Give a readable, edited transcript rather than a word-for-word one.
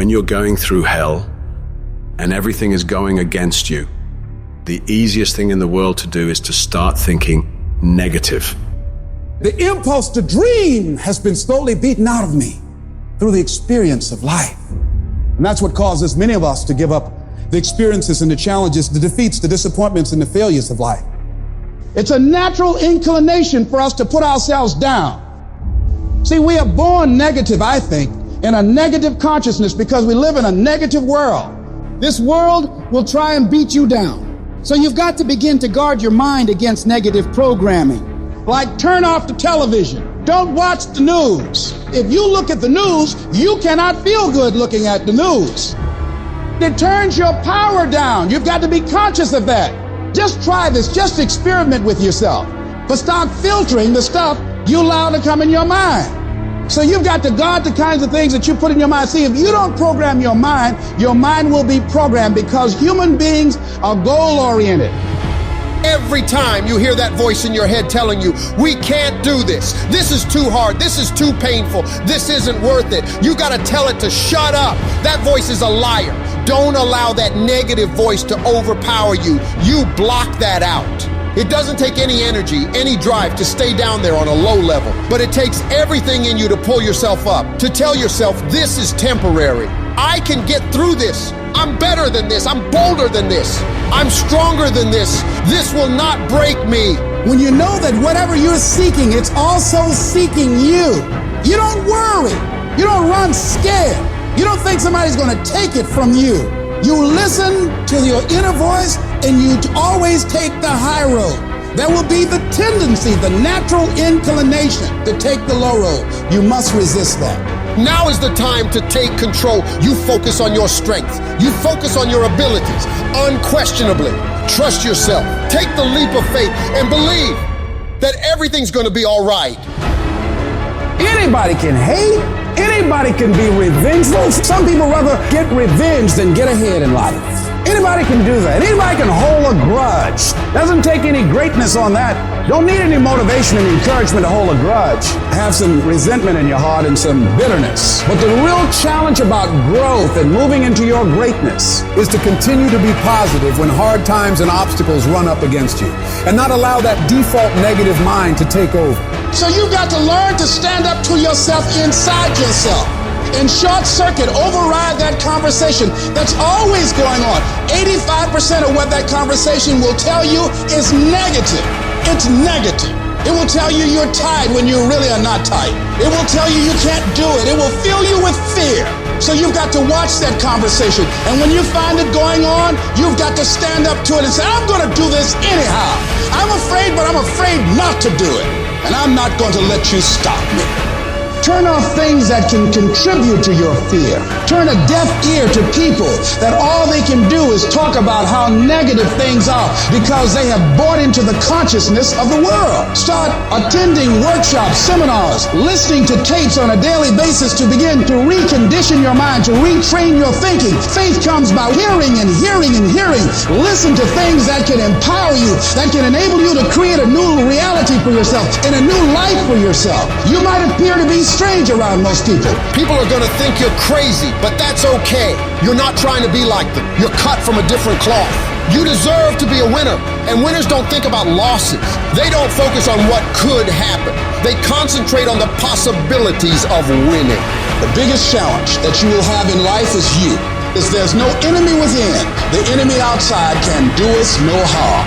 When you're going through hell and everything is going against you, the easiest thing in the world to do is to start thinking negative. The impulse to dream has been slowly beaten out of me through the experience of life. And that's what causes many of us to give up the experiences and the challenges, the defeats, the disappointments, and the failures of life. It's a natural inclination for us to put ourselves down. See, we are born negative, I think, in a negative consciousness because we live in a negative world. This world will try and beat you down. So you've got to begin to guard your mind against negative programming. Like turn off the television. Don't watch the news. If you look at the news, you cannot feel good looking at the news. It turns your power down. You've got to be conscious of that. Just try this. Just experiment with yourself. But start filtering the stuff you allow to come in your mind. So you've got to guard the kinds of things that you put in your mind. See, if you don't program your mind will be programmed because human beings are goal-oriented. Every time you hear that voice in your head telling you, we can't do this, this is too hard, this is too painful, this isn't worth it, you got to tell it to shut up. That voice is a liar. Don't allow that negative voice to overpower you. You block that out. It doesn't take any energy, any drive to stay down there on a low level, but it takes everything in you to pull yourself up, to tell yourself this is temporary. I can get through this. I'm better than this. I'm bolder than this. I'm stronger than this. This will not break me. When you know that whatever you're seeking, it's also seeking you. You don't worry. You don't run scared. You don't think somebody's going to take it from you. You listen to your inner voice and you always take the high road. There will be the tendency, the natural inclination to take the low road. You must resist that. Now is the time to take control. You focus on your strength. You focus on your abilities. Unquestionably, trust yourself. Take the leap of faith and believe that everything's going to be all right. Anybody can hate. Anybody can be revengeful. Some people rather get revenge than get ahead in life. Anybody can do that. Anybody can hold a grudge. Doesn't take any greatness on that. Don't need any motivation and encouragement to hold a grudge. Have some resentment in your heart and some bitterness. But the real challenge about growth and moving into your greatness is to continue to be positive when hard times and obstacles run up against you, and not allow that default negative mind to take over. So you've got to learn to stand up to yourself inside yourself and short circuit, override that conversation that's always going on. 85% of what that conversation will tell you is negative. It's negative. It will tell you you're tired when you really are not tired. It will tell you you can't do it. It will fill you with fear. So you've got to watch that conversation. And when you find it going on, you've got to stand up to it and say, I'm going to do this anyhow. I'm afraid, but I'm afraid not to do it. And I'm not going to let you stop me. Turn off things that can contribute to your fear. Turn a deaf ear to people that all they can do is talk about how negative things are because they have bought into the consciousness of the world. Start attending workshops, seminars, listening to tapes on a daily basis to begin to recondition your mind, to retrain your thinking. Faith comes by hearing and hearing and hearing. Listen to things that can empower you, that can enable you to create a new reality for yourself and a new life for yourself. You might appear to be strange around most people. People are going to think you're crazy, but that's okay. You're not trying to be like them. You're cut from a different cloth. You deserve to be a winner. And winners don't think about losses. They don't focus on what could happen. They concentrate on the possibilities of winning. The biggest challenge that you will have in life is you. There's no enemy within. The enemy outside can do us no harm.